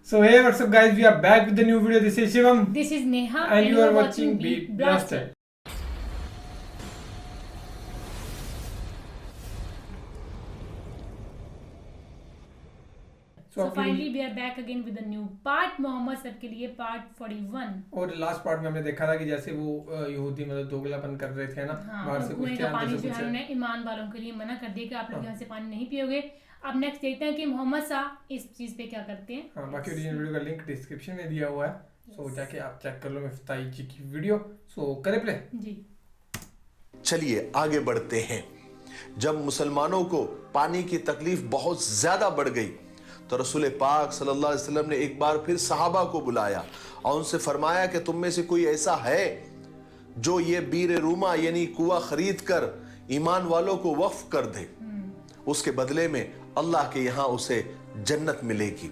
So hey, what's up guys, we are back with the new video. This is Shivam. This is Neha and you are watching Beat Blaster. So finally we are back again with a new part. Mohammad sir के लिए part 41. और last part में हमने देखा था कि जैसे वो यहूदी मतलब दोगलापन कर रहे थे ना, बाहर से कुछ का पानी जो है उन्हें ईमान वालों के लिए मना कर दिया कि आप लोग यहाँ से पानी नहीं पियोगे. अब नेक्स्ट देखते हैं कि मोहम्मद शाह इस चीज पे क्या करते हैं. हाँ, बाकी ओरिजिनल वीडियो का लिंक डिस्क्रिप्शन में दिया हुआ है, सो जाके आप चेक कर लो मिफ्ताही जी की वीडियो. सो करें प्ले जी. चलिए आगे बढ़ते हैं. जब मुसलमानों को पानी की तकलीफ बहुत ज्यादा बढ़ गई तो रसूल पाक सल्लल्लाहु अलैहि वसल्लम ने एक बार फिर सहाबा को बुलाया और उनसे फरमाया कि तुम में से कोई ऐसा है जो ये बीर रूमा यानी कुआं खरीद कर ईमान वालों को वक्फ कर दे, उसके बदले में अल्लाह के यहाँ उसे जन्नत मिलेगी.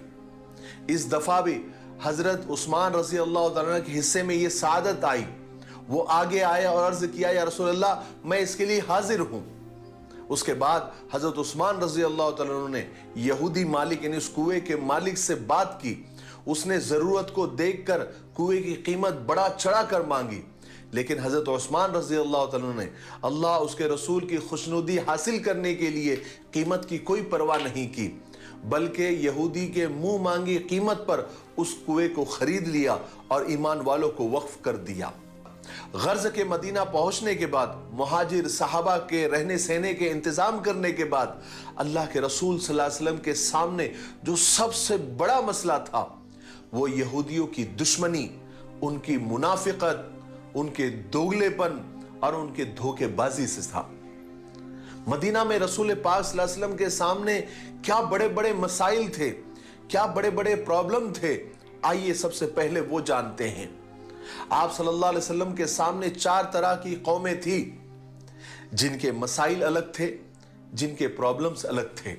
इस दफा भी हजरत उस्मान रजी अल्लाह तआला के हिस्से में ये सादत आई. वो आगे आया और अर्ज किया, या रसूल अल्लाह मैं इसके लिए हाजिर हूं. उसके बाद हजरत उस्मान रजी अल्लाह तआला ने यहूदी मालिक यानी उस कुएं के मालिक से बात की. उसने जरूरत को देखकर कुएं की कीमत बड़ा चढ़ा कर मांगी, लेकिन हजरत उस्मान रजी अल्लाह तआला ने अल्लाह उसके रसूल की खुशनुदी हासिल करने के लिए कीमत की कोई परवाह नहीं की, बल्कि यहूदी के मुंह मांगी कीमत पर उस कुएं को खरीद लिया और ईमान वालों को वक्फ कर दिया. गर्ज के मदीना पहुंचने के बाद मुहाजिर सहाबा के रहने सहने के इंतजाम करने के बाद अल्लाह के रसूल सल्लल्लाहु अलैहि वसल्लम के सामने जो सबसे बड़ा मसला था वो यहूदियों की दुश्मनी, उनकी मुनाफिकत, उनके दोगलेपन और उनके धोखेबाजी से था. मदीना में रसूल पाक सल्लल्लाहु अलैहि वसल्लम के सामने क्या बड़े बड़े मसाइल थे, क्या बड़े बड़े प्रॉब्लम थे. आइए सबसे पहले वो जानते हैं. आप सल्लल्लाहु अलैहि वसल्लम के सामने 4 तरह की कौमें थी जिनके मसाइल अलग थे, जिनके प्रॉब्लम्स अलग थे.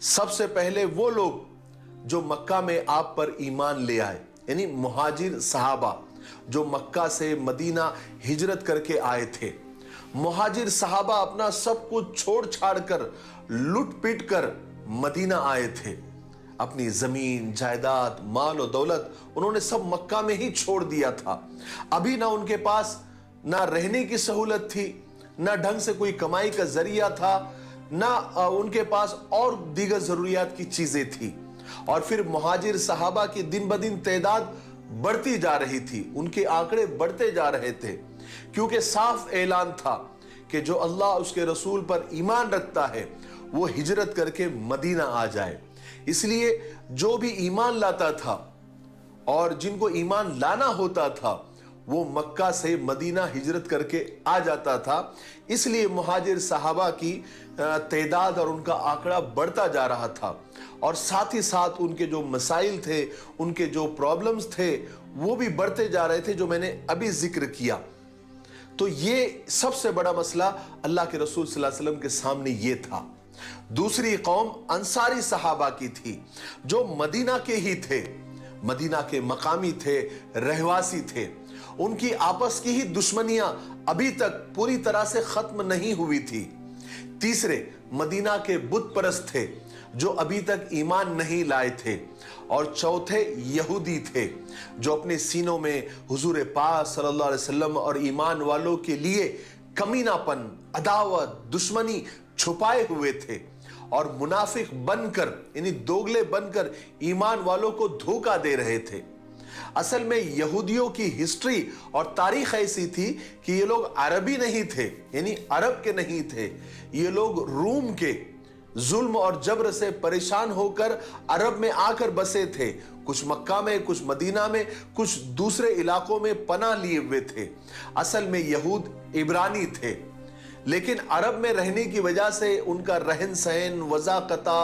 सबसे पहले वो लोग जो मक्का में आप पर ईमान ले आए यानी मुहाजिर सहाबा जो मक्का से मदीना हिजरत करके आए थे. मुहाजिर सहाबा अपना सब कुछ छोड़ छाड़ कर लुट पिट कर मदीना आए थे. अपनी जमीन जायदाद माल और दौलत उन्होंने सब मक्का में ही छोड़ दिया था. अभी ना उनके पास ना रहने की सहूलत थी, ना ढंग से कोई कमाई का जरिया था, ना उनके पास और दीगर जरूरियात की चीजें थी. और फिर मुहाजिर सहाबा की दिन ब दिन तादाद बढ़ती जा रही थी, उनके आंकड़े बढ़ते जा रहे थे, क्योंकि साफ ऐलान था कि जो अल्लाह उसके रसूल पर ईमान रखता है वो हिजरत करके मदीना आ जाए. इसलिए जो भी ईमान लाता था और जिनको ईमान लाना होता था वो मक्का से मदीना हिजरत करके आ जाता था. इसलिए मुहाजिर सहाबा की तादाद और उनका आंकड़ा बढ़ता जा रहा था, और साथ ही साथ उनके जो मसाइल थे, उनके जो प्रॉब्लम्स थे वो भी बढ़ते जा रहे थे, जो मैंने अभी जिक्र किया. तो ये सबसे बड़ा मसला अल्लाह के रसूल सल्लल्लाहु अलैहि वसल्लम के सामने ये था. दूसरी कौम अंसारी सहाबा की थी जो मदीना के ही थे, मदीना के मकामी थे, रहवासी थे. उनकी आपस की ही दुश्मनियां अभी तक पूरी तरह से खत्म नहीं हुई थी. तीसरे मदीना के बुत परस्त थे जो अभी तक ईमान नहीं लाए थे. और चौथे यहूदी थे जो अपने सीनों में हुजूर पाक सल्लल्लाहु अलैहि वसल्लम और ईमान वालों के लिए कमीनापन, अदावत, दुश्मनी छुपाए हुए थे और मुनाफिक बनकर यानी दोगले बनकर ईमान वालों को धोखा दे रहे थे. असल में यहूदियों की हिस्ट्री और तारीख ऐसी थी कि ये लोग अरबी नहीं थे यानी अरब के नहीं थे. ये लोग रूम के जुल्म और जबर से परेशान होकर अरब में आकर बसे थे. कुछ मक्का में, कुछ मदीना में, कुछ दूसरे इलाकों में पनाह लिए हुए थे. असल में यहूद इब्रानी थे, लेकिन अरब में रहने की वजह से उनका रहन सहन, वज़ाक़ता,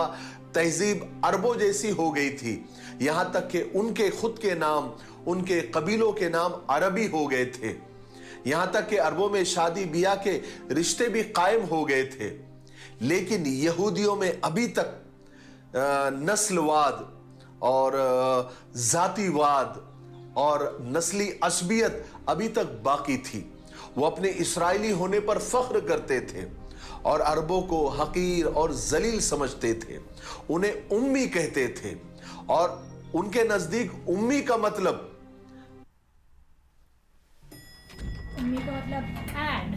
तहजीब अरबों जैसी हो गई थी. यहां तक कि उनके खुद के नाम, उनके कबीलों के नाम अरबी हो गए थे. यहां तक कि अरबों में शादी बियाह के रिश्ते भी कायम हो गए थे. लेकिन यहूदियों में अभी तक नस्लवाद और जातिवाद और नस्ली असबियत अभी तक बाकी थी. वो अपने इसराइली होने पर फख्र करते थे और अरबों को हकीर और जलील समझते थे. उन्हें उम्मी कहते थे और उनके नजदीक उम्मी का मतलब उम्मी का मतलब ऐड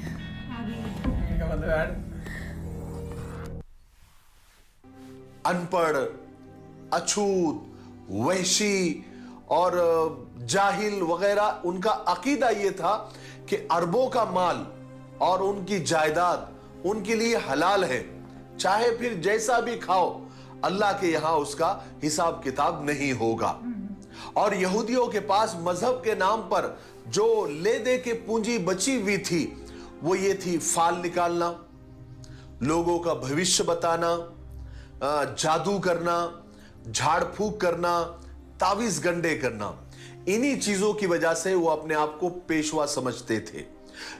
आगे उम्मी का मतलब ऐड अनपढ़, अछूत, वहशी और जाहिल वगैरह। उनका अकीदा ये था कि अरबों का माल और उनकी जायदाद उनके लिए हलाल है, चाहे फिर जैसा भी खाओ, अल्लाह के यहां उसका हिसाब किताब नहीं होगा। और यहूदियों के पास मजहब के नाम पर जो ले दे के पूंजी बची हुई थी वो ये थी फाल निकालना, लोगों का भविष्य बताना, जादू करना, झाड़ फूक करना, तावीज गंडे करना। इन्हीं चीजों की वजह से वो अपने आप को पेशवा समझते थे।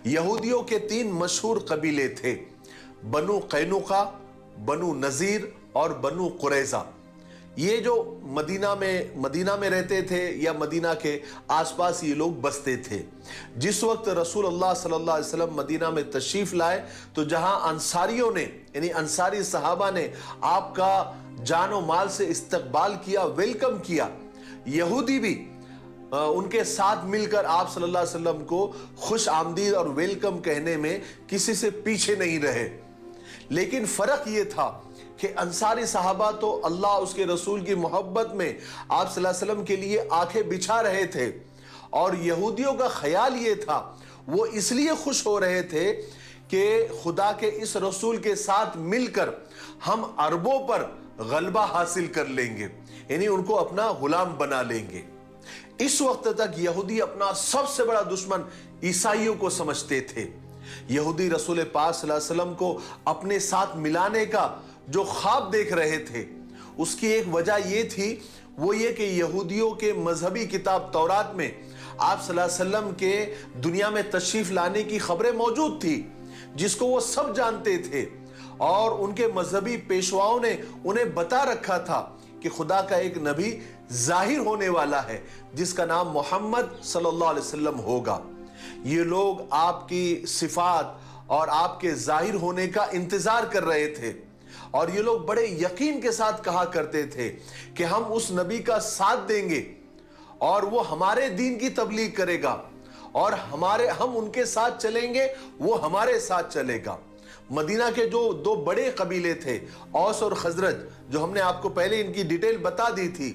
यहूदियों के 3 मशहूर कबीले थे, बनु कैनुका, बनु नजीर और बनु कुरैजा। ये जो मदीना में रहते थे या मदीना के आसपास ये लोग बसते थे। जिस वक्त रसूल अल्लाह सल्लल्लाहु अलैहि वसल्लम मदीना में तशरीफ लाए तो जहां अंसारियों ने यानी अंसारी सहाबा ने आपका जानो माल से इस्तकबाल किया, वेलकम किया, यहूदी भी उनके साथ मिलकर आप सल्लल्लाहु अलैहि वसल्लम को खुश आमदीद और वेलकम कहने में किसी से पीछे नहीं रहे। लेकिन फर्क ये था कि अंसारी सहाबा तो अल्लाह उसके रसूल की मोहब्बत में आप सल्लल्लाहु अलैहि वसल्लम के लिए आंखें बिछा रहे थे, और यहूदियों का ख्याल ये था, वो इसलिए खुश हो रहे थे कि खुदा के इस रसूल के साथ मिलकर हम अरबों पर गलबा हासिल कर लेंगे, यानी उनको अपना गुलाम बना लेंगे। इस वक्त तक यहूदी अपना सबसे बड़ा दुश्मन ईसाइयों को समझते थे। यहूदी रसूल पाक सल्लल्लाहु अलैहि वसल्लम को अपने साथ मिलाने का जो ख्वाब देख रहे थे, उसकी एक वजह यह थी, वो ये कि यहूदियों के मजहबी किताब तौरात में आप सल्लल्लाहु अलैहि वसल्लम के दुनिया में तशरीफ लाने की खबरें मौजूद थी, जिसको वो सब जानते थे, और उनके मजहबी पेशवाओं ने उन्हें बता रखा था कि खुदा का एक नबी जाहिर होने वाला है जिसका नाम मोहम्मद सल्लल्लाहु अलैहि वसल्लम होगा। ये लोग आपकी सिफात और आपके जाहिर होने का इंतजार कर रहे थे, और ये लोग बड़े यकीन के साथ कहा करते थे कि हम उस नबी का साथ देंगे और वो हमारे दीन की तबलीग करेगा, और हम उनके साथ चलेंगे, वो हमारे साथ चलेगा। मदीना के जो 2 बड़े कबीले थे, औस और खजरज, जो हमने आपको पहले इनकी डिटेल बता दी थी,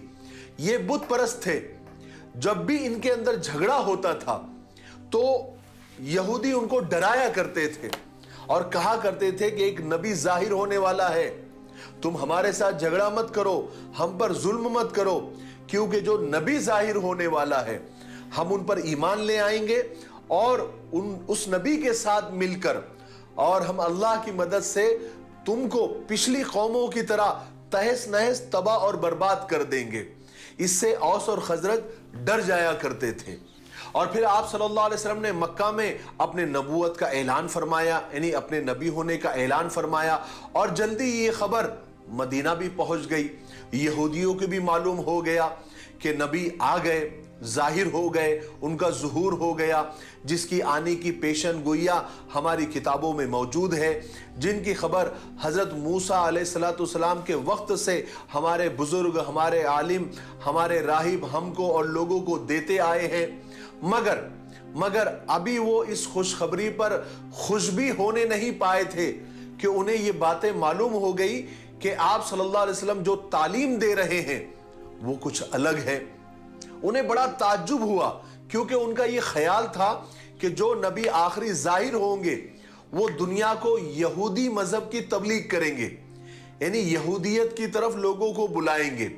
ये बुत परस्त थे। जब भी इनके अंदर झगड़ा होता था तो यहूदी उनको डराया करते थे और कहा करते थे कि एक नबी जाहिर होने वाला है, तुम हमारे साथ झगड़ा मत करो, हम पर जुल्म मत करो, क्योंकि जो नबी जाहिर होने वाला है हम उन पर ईमान ले आएंगे और उस नबी के साथ मिलकर और हम अल्लाह की मदद से तुमको पिछली कौमों की तरह तहस नहस तबाह और बर्बाद कर देंगे। इससे औस और खजरज डर जाया करते थे। और फिर आप सल्लल्लाहु अलैहि वसल्लम ने मक्का में अपने नबूवत का ऐलान फरमाया, यानी अपने नबी होने का ऐलान फरमाया, और जल्दी ये खबर मदीना भी पहुंच गई। यहूदियों को भी मालूम हो गया कि नबी आ गए, जाहिर हो गए, उनका ज़ुहूर हो गया, जिसकी आने की पेशन गोइया हमारी किताबों में मौजूद है, जिनकी खबर हज़रत मूसा अलैहिस्सलाम के वक्त से हमारे बुजुर्ग, हमारे आलिम, हमारे राहिब हमको और लोगों को देते आए हैं। मगर अभी वो इस खुशखबरी पर खुश भी होने नहीं पाए थे कि उन्हें ये बातें मालूम हो गई कि आप सल्लल्लाहु अलैहि वसल्लम जो तालीम दे रहे हैं वो कुछ अलग है। उन्हें बड़ा ताज्जुब हुआ, क्योंकि उनका ये ख्याल था कि जो नबी आखिरी जाहिर होंगे वो दुनिया को यहूदी मजहब की तबलीग करेंगे, यानी यहूदियत की तरफ लोगों को बुलाएंगे।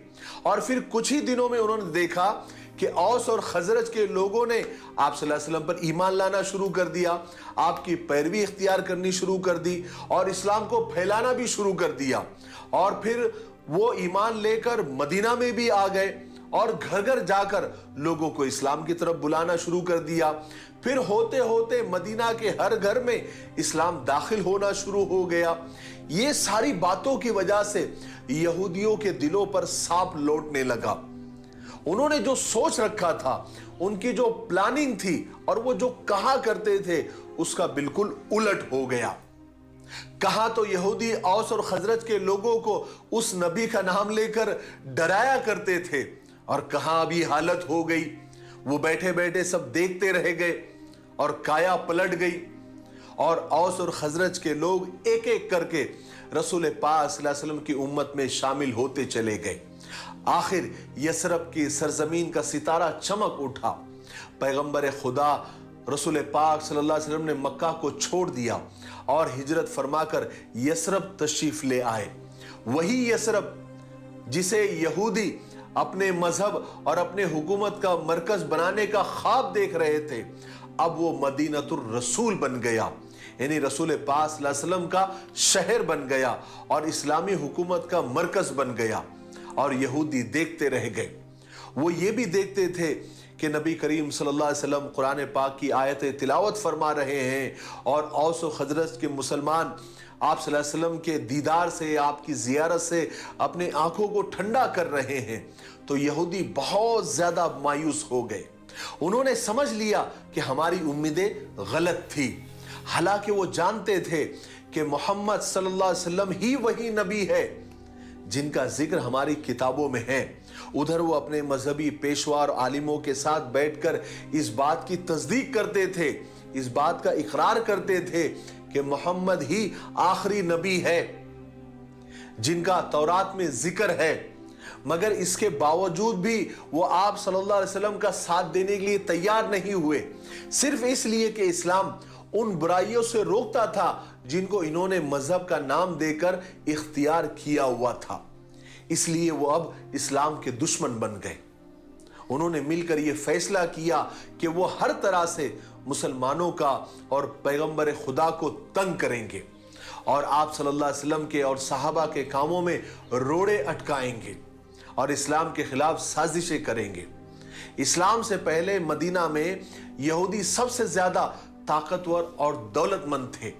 और फिर कुछ ही दिनों में उन्होंने देखा कि औस और खजरज के लोगों ने आप सल्लल्लाहु अलैहि वसल्लम पर ईमान लाना शुरू कर दिया, आपकी पैरवी इख्तियार करनी शुरू कर दी और इस्लाम को फैलाना भी शुरू कर दिया। और फिर वो ईमान लेकर मदीना में भी आ गए और घर घर जाकर लोगों को इस्लाम की तरफ बुलाना शुरू कर दिया। फिर होते होते मदीना के हर घर में इस्लाम दाखिल होना शुरू हो गया। ये सारी बातों की वजह से यहूदियों के दिलों पर सांप लौटने लगा। उन्होंने जो सोच रखा था, उनकी जो प्लानिंग थी और वो जो कहा करते थे, उसका बिल्कुल उलट हो गया। कहा तो यहूदी औस और खजरज के लोगों को उस नबी का नाम लेकर डराया करते थे, اور کہاں ابھی حالت ہو گئی, وہ بیٹھے بیٹھے سب دیکھتے رہ گئے اور کایا پلٹ گئی, اور اوس اور خزرج کے لوگ ایک ایک کر کے رسول پاک صلی اللہ علیہ وسلم کی امت میں شامل ہوتے چلے گئے. آخر یثرب کی سرزمین کا ستارہ چمک اٹھا. پیغمبر خدا رسول پاک صلی اللہ علیہ وسلم نے مکہ کو چھوڑ دیا اور ہجرت فرما کر یثرب تشریف لے آئے. وہی یثرب جسے یہودی اپنے مذہب اور اپنے حکومت کا مرکز بنانے کا خواب دیکھ رہے تھے, اب وہ مدینۃ الرسول بن گیا, یعنی رسول پاک صلی اللہ علیہ وسلم کا شہر بن گیا اور اسلامی حکومت کا مرکز بن گیا. اور یہودی دیکھتے رہ گئے. وہ یہ بھی دیکھتے تھے کہ نبی کریم صلی اللہ علیہ وسلم قرآن پاک کی آیتیں تلاوت فرما رہے ہیں اور اوس و خزرج کے مسلمان آپ صلی اللہ علیہ وسلم کے دیدار سے, آپ کی زیارت سے اپنے آنکھوں کو ٹھنڈا کر رہے ہیں. تو یہودی بہت زیادہ مایوس ہو گئے. انہوں نے سمجھ لیا کہ ہماری امیدیں غلط تھی, حالانکہ وہ جانتے تھے کہ محمد صلی اللہ علیہ وسلم ہی وہی نبی ہے جن کا ذکر ہماری کتابوں میں ہے. ادھر وہ اپنے مذہبی پیشوا اور عالموں کے ساتھ بیٹھ کر اس بات کی تصدیق کرتے تھے, اس بات کا اقرار کرتے تھے کہ محمد ہی آخری نبی ہے جن کا تورات میں ذکر ہے. مگر اس کے باوجود بھی وہ آپ صلی اللہ علیہ وسلم کا ساتھ دینے کے لیے تیار نہیں ہوئے, صرف اس لیے کہ اسلام ان برائیوں سے روکتا تھا جن کو انہوں نے مذہب کا نام دے کر اختیار کیا ہوا تھا. اس لیے وہ اب اسلام کے دشمن بن گئے. انہوں نے مل کر یہ فیصلہ کیا کہ وہ ہر طرح سے مسلمانوں کا اور پیغمبر خدا کو تنگ کریں گے اور آپ صلی اللہ علیہ وسلم کے اور صحابہ کے کاموں میں روڑے اٹکائیں گے اور اسلام کے خلاف سازشیں کریں گے. اسلام سے پہلے مدینہ میں یہودی سب سے زیادہ طاقتور اور دولت مند تھے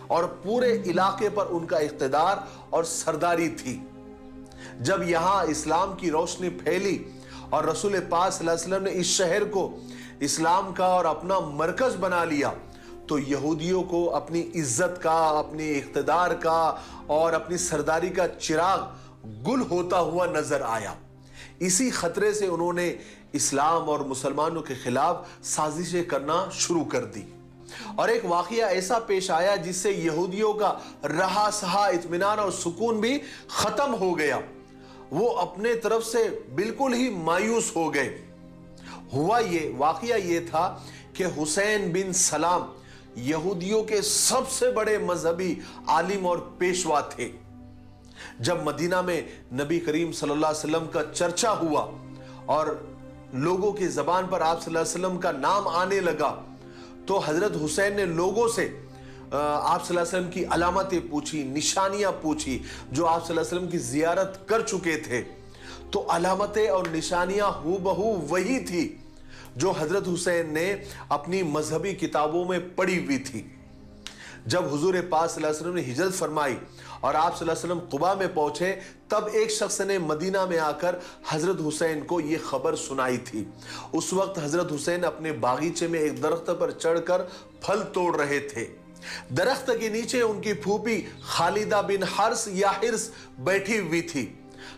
اور پورے علاقے پر ان کا اقتدار اور سرداری تھی. جب یہاں اسلام کی روشنی پھیلی اور رسول پاک صلی اللہ علیہ وسلم نے اس شہر کو اسلام کا اور اپنا مرکز بنا لیا تو یہودیوں کو اپنی عزت کا, اپنی اقتدار کا اور اپنی سرداری کا چراغ گل ہوتا ہوا نظر آیا. اسی خطرے سے انہوں نے اسلام اور مسلمانوں کے خلاف سازشیں کرنا شروع کر دی. اور ایک واقعہ ایسا پیش آیا جس سے یہودیوں کا رہا سہا اطمینان اور سکون بھی ختم ہو گیا. وہ اپنے طرف سے بالکل ہی مایوس ہو گئے. واقعہ یہ تھا کہ حسین بن سلام یہودیوں کے سب سے بڑے مذہبی عالم اور پیشوا تھے. جب مدینہ میں نبی کریم صلی اللہ علیہ وسلم کا چرچا ہوا اور لوگوں کی زبان پر آپ صلی اللہ علیہ وسلم کا نام آنے لگا تو حضرت حسین نے لوگوں سے آپ صلی اللہ علیہ وسلم کی علامتیں پوچھی, نشانیاں پوچھی جو آپ صلی اللہ علیہ وسلم کی زیارت کر چکے تھے. تو علامتیں اور نشانیاں ہو بہو وہی تھی جو حضرت حسین نے اپنی مذہبی کتابوں میں پڑھی ہوئی تھی. جب حضور پاک صلی اللہ علیہ وسلم نے ہجرت فرمائی اور آپ صلی اللہ علیہ وسلم قباء میں پہنچے تب ایک شخص نے مدینہ میں آ کر حضرت حسین کو یہ خبر سنائی تھی. اس وقت حضرت حسین اپنے باغیچے میں ایک درخت پر چڑھ کر پھل توڑ رہے تھے. درخت کے نیچے ان کی پھوپھی خالدہ بن حرس یا حرس بیٹھی ہوئی تھی.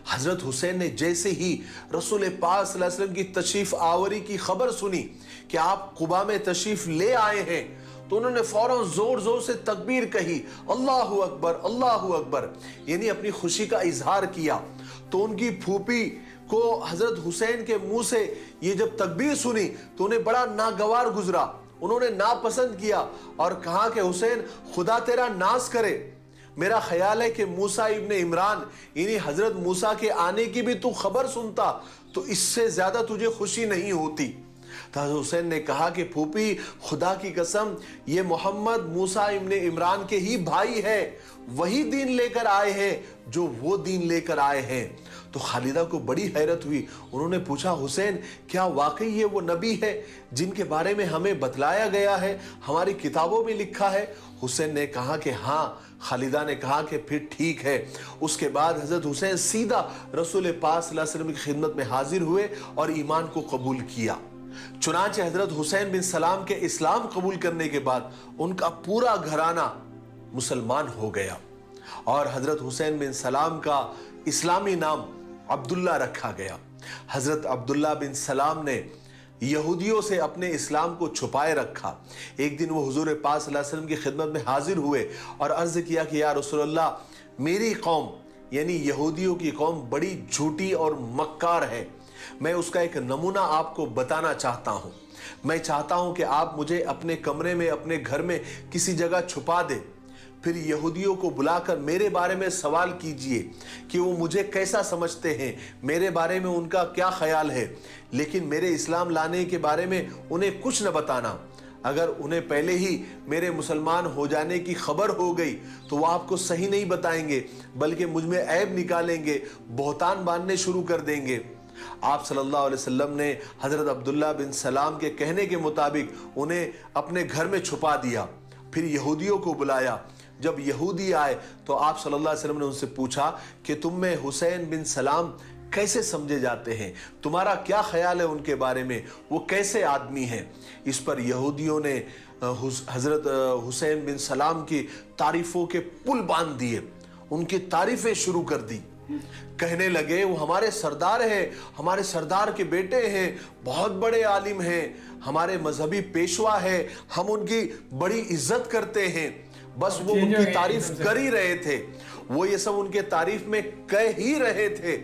حضرت حسین نے جیسے ہی رسول پاک صلی اللہ علیہ وسلم کی تشریف آوری کی خبر سنی کہ آپ قباء میں تشریف لے آئے ہیں تو انہوں نے فوراً زور زور سے تکبیر کہی, اللہ اکبر اللہ اکبر, یعنی اپنی خوشی کا اظہار کیا. تو ان کی پھوپھی کو حضرت حسین کے منہ سے یہ جب تکبیر سنی تو انہیں بڑا ناگوار گزرا. انہوں نے ناپسند کیا اور کہا کہ حسین خدا تیرا ناز کرے, میرا خیال ہے کہ موسیٰ ابن عمران یعنی حضرت موسیٰ کے آنے کی بھی تو خبر سنتا تو اس سے زیادہ تجھے خوشی نہیں ہوتی. تو حضرت حسین نے کہا کہ پھوپھی خدا کی قسم یہ محمد موسیٰ ابن عمران کے ہی بھائی ہے, وہی دین لے کر آئے ہیں جو وہ دین لے کر آئے ہیں. تو خالدہ کو بڑی حیرت ہوئی. انہوں نے پوچھا حسین کیا واقعی یہ وہ نبی ہے جن کے بارے میں ہمیں بتلایا گیا ہے, ہماری کتابوں میں لکھا ہے؟ حسین نے کہا کہ ہاں. خالدہ نے کہا کہ پھر ٹھیک ہے. اس کے بعد حضرت حسین سیدھا رسول پاک صلی اللہ علیہ وسلم کی خدمت میں حاضر ہوئے اور ایمان کو قبول کیا. چنانچہ حضرت حسین بن سلام کے اسلام قبول کرنے کے بعد ان کا پورا گھرانہ مسلمان ہو گیا اور حضرت حسین بن سلام کا اسلامی نام عبداللہ رکھا گیا. हजरत अब्दुल्ला बिन सलाम ने यहूदियों से अपने इस्लाम को छुपाए रखा। एक दिन वो हुजूर पाक सल्लल्लाहु अलैहि वसल्लम की खिदमत में हाजिर हुए और अर्ज किया कि या रसूलल्लाह, मेरी कौम यानी यहूदियों की कौम बड़ी झूठी और मक्कार है। मैं उसका एक नमूना आपको बताना चाहता हूँ। मैं चाहता हूँ कि आप मुझे अपने कमरे में, अपने घर में किसी जगह छुपा दे, फिर यहूदियों को बुलाकर मेरे बारे में सवाल कीजिए कि वो मुझे कैसा समझते हैं, मेरे बारे में उनका क्या ख्याल है, लेकिन मेरे इस्लाम लाने के बारे में उन्हें कुछ न बताना। अगर उन्हें पहले ही मेरे मुसलमान हो जाने की खबर हो गई तो वो आपको सही नहीं बताएंगे, बल्कि मुझ में ऐब निकालेंगे, बहतान बांधने शुरू कर देंगे। आप सल्लल्लाहु अलैहि वसल्लम ने हजरत अब्दुल्ला बिन सलाम के कहने के मुताबिक उन्हें अपने घर में छुपा दिया। फिर यहूदियों को बुलाया। जब यहूदी आए तो आप सल्लल्लाहु अलैहि वसल्लम ने उनसे पूछा कि तुम में हुसैन बिन सलाम कैसे समझे जाते हैं, तुम्हारा क्या ख्याल है उनके बारे में, वो कैसे आदमी हैं। इस पर यहूदियों ने हजरत हुसैन बिन सलाम की तारीफों के पुल बांध दिए, उनकी तारीफें शुरू कर दी। कहने लगे वो हमारे सरदार हैं, हमारे सरदार के बेटे हैं, बहुत बड़े आलिम हैं, हमारे मजहबी पेशवा है, हम उनकी बड़ी इज्जत करते हैं। बस वो उनकी तारीफ कर ही रहे थे, वो ये सब उनके तारीफ में कह ही रहे थे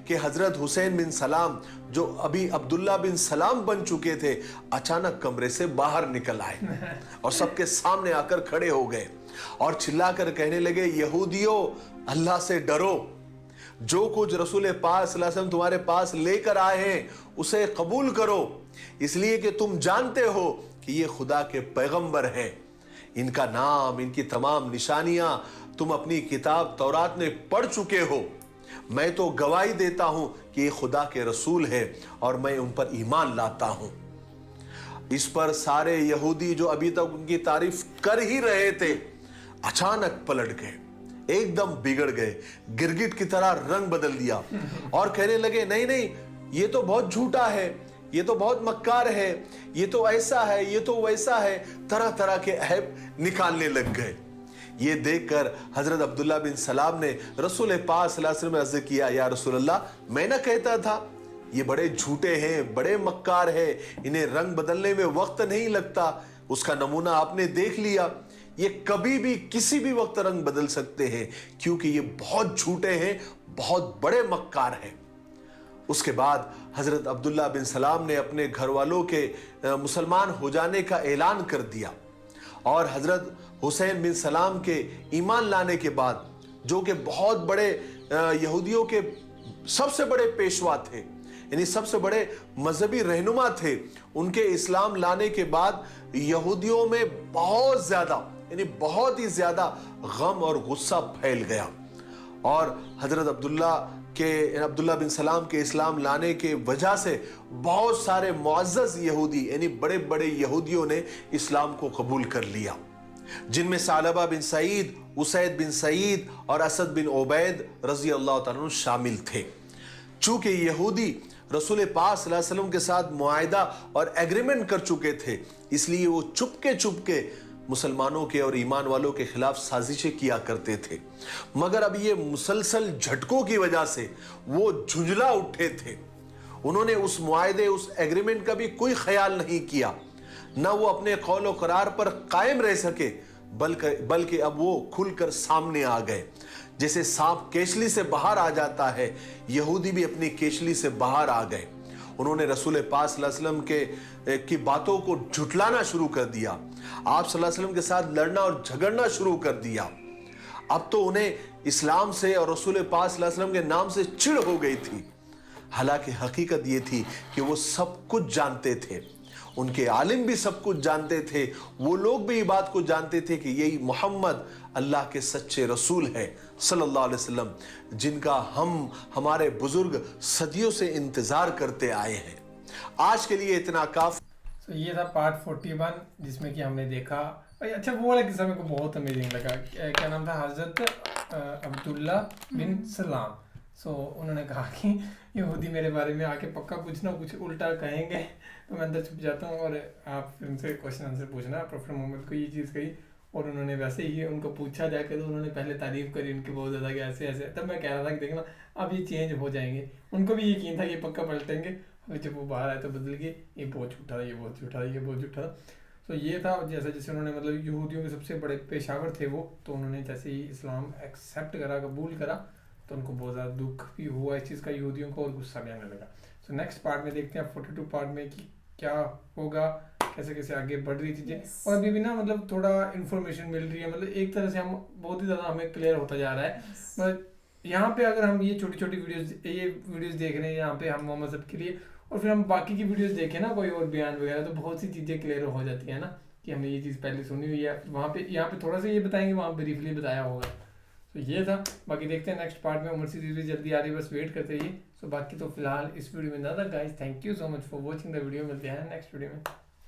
कि हजरत हुसैन बिन सलाम जो अभी अब्दुल्ला बिन सलाम बन चुके थे, अचानक कमरे से बाहर निकल आए और सबके सामने आकर खड़े हो गए और चिल्लाकर कहने लगे, यहूदियों, अल्लाह से डरो, जो कुछ रसूल पाक सल्लल्लाहु अलैहि वसल्लम तुम्हारे पास लेकर आए हैं उसे कबूल करो, इसलिए कि तुम जानते हो कि ये खुदा के पैगंबर हैं। इनका नाम, इनकी तमाम निशानियां तुम अपनी किताब तौरात में पढ़ चुके हो। मैं तो गवाही देता हूं कि ये खुदा के रसूल है और मैं उन पर ईमान लाता हूं। इस पर सारे यहूदी जो अभी तक उनकी तारीफ कर ही रहे थे, अचानक पलट गए, एकदम बिगड़ गए, गिरगिट की तरह रंग बदल दिया और कहने लगे, नहीं नहीं, ये तो बहुत झूठा है, ये तो बहुत मक्कार है, ये तो ऐसा है, ये तो वैसा है, तरह तरह के ऐब निकालने लग गए। ये देखकर हजरत अब्दुल्ला बिन सलाम ने रसूल पाक सल्लल्लाहु अलैहि वसल्लम से अर्ज किया, या रसूल अल्लाह, मैं ना कहता था ये बड़े झूठे हैं, बड़े मक्कार हैं, इन्हें रंग बदलने में वक्त नहीं लगता। उसका नमूना आपने देख लिया, ये कभी भी किसी भी वक्त रंग बदल सकते हैं, क्योंकि ये बहुत झूठे हैं, बहुत बड़े मक्कार हैं। उसके बाद हजरत अब्दुल्ला बिन सलाम ने अपने घर वालों के मुसलमान हो जाने का ऐलान कर दिया और हजरत हुसैन बिन सलाम के ईमान लाने के बाद, जो कि बहुत बड़े यहूदियों के सबसे बड़े पेशवा थे, यानी सबसे बड़े मजहबी रहनुमा थे, उनके इस्लाम लाने के बाद यहूदियों में बहुत ज्यादा, यानी बहुत ही ज्यादा गम और गुस्सा फैल गया और हजरत अब्दुल्ला बिन सलाम के इस्लाम लाने के वजह से बहुत सारे मुअज़्ज़ज़ यहूदी, यानी बड़े बड़े यहूदियों ने इस्लाम को कबूल कर लिया, जिनमें सालबा बिन सईद, उसैद बिन सईद और असद बिन उबैद रजी अल्लाह तआला अन्हु शामिल थे। चूंकि यहूदी रसूल पाक सल्लल्लाहु अलैहि वसल्लम के साथ मुआहिदा और एग्रीमेंट कर चुके थे, इसलिए वो चुपके मुसलमानों के और ईमान वालों के खिलाफ साजिशें किया करते थे। मगर अब ये मुसलसल झटकों की वजह से वो झुंझला उठे थे। उन्होंने उस मुआहिदे, उस एग्रीमेंट का भी कोई ख्याल नहीं किया, न वो अपने कौल और करार पर कायम रह सके, बल्कि अब वो खुलकर सामने आ गए। जैसे सांप केशली से बाहर आ जाता है, यहूदी भी अपनी केशली से बाहर आ गए। उन्होंने रसूल पाक सल्लल्लाहु अलैहि वसल्लम की बातों को झुटलाना शुरू कर दिया, आप सल्लल्लाहु अलैहि वसल्लम के साथ लड़ना और झगड़ना शुरू कर दिया। अब तो उन्हें इस्लाम से और रसूल पाक सल्लल्लाहु अलैहि वसल्लम के नाम से चिढ़ हो गई थी। हालांकि हकीकत ये थी कि वो सब कुछ जानते थे, उनके आलिम भी सब कुछ जानते थे, वो लोग भी ये बात को जानते थे कि यही मोहम्मद अल्लाह के सच्चे रसूल है सल्लल्लाहु अलैहि वसल्लम, जिनका हमारे बुजुर्ग सदियों से इंतजार करते आए हैं। आज के लिए इतना काफी। तो ये था पार्ट 41, जिसमें कि हमने देखा, अच्छा वो वाला किस्सा मेरे को बहुत अमेजिंग लगा। क्या नाम था? हजरत अब्दुल्ला बिन सलाम। उन्होंने कहा कि यहूदी मेरे बारे में आके पक्का कुछ ना कुछ उल्टा कहेंगे, तो मैं अंदर छुप जाता हूँ और आप फिर उनसे क्वेश्चन आंसर पूछना। प्रॉफेट मोहम्मद को ये चीज़ कही, اور انہوں نے ویسے ہی ان کو پوچھا جا کے تو انہوں نے پہلے تعریف کری ان کی بہت زیادہ کہ ایسے ایسے. تب میں کہہ رہا تھا کہ دیکھنا اب یہ چینج ہو جائیں گے. ان کو بھی یقین تھا یہ پکا پلٹیں گے. جب وہ باہر آئے تو بدل گئے, یہ بہت جھوٹا تھا, یہ بہت جھوٹا تھا, یہ بہت جھوٹا تھا. تو یہ تھا جیسے جیسے انہوں نے مطلب یہودیوں کے سب سے بڑے پیشاور تھے وہ, تو انہوں نے جیسے ہی اسلام ایکسیپٹ کرا, قبول کرا, تو ان کو بہت زیادہ دکھ بھی ہوا اس چیز کا یہودیوں کو, اور غصہ بھی آنے لگا. سو نیکسٹ پارٹ میں دیکھتے ہیں 42 پارٹ میں کہ کیا ہوگا, کیسے کیسے آگے بڑھ رہی چیزیں. اور ابھی بھی نا مطلب تھوڑا انفارمیشن مل رہی ہے, مطلب ایک طرح سے ہم بہت ہی زیادہ ہمیں کلیئر ہوتا جا رہا ہے. مطلب یہاں پہ اگر ہم یہ چھوٹی چھوٹی ویڈیوز دیکھ رہے ہیں یہاں پہ ہم محمد صاحب کے لیے, اور پھر ہم باقی کی ویڈیوز دیکھیں نا کوئی اور بیان وغیرہ, تو بہت سی چیزیں کلیئر ہو جاتی ہیں نا کہ ہم نے یہ چیز پہلے سنی ہوئی ہے. وہاں پہ یہاں پہ تھوڑا سا یہ بتائیں گے, وہاں بریفلی بتایا ہوگا. تو یہ تھا. باقی دیکھتے ہیں نیکسٹ پارٹ میں. عمر سیریز بھی جلدی آ رہی ہے, بس ویٹ کرتے رہیے. سو باقی تو فی الحال اس ویڈیو میں زیادہ. Guys thank you so much for watching the video. ملتے ہیں نیکسٹ ویڈیو میں.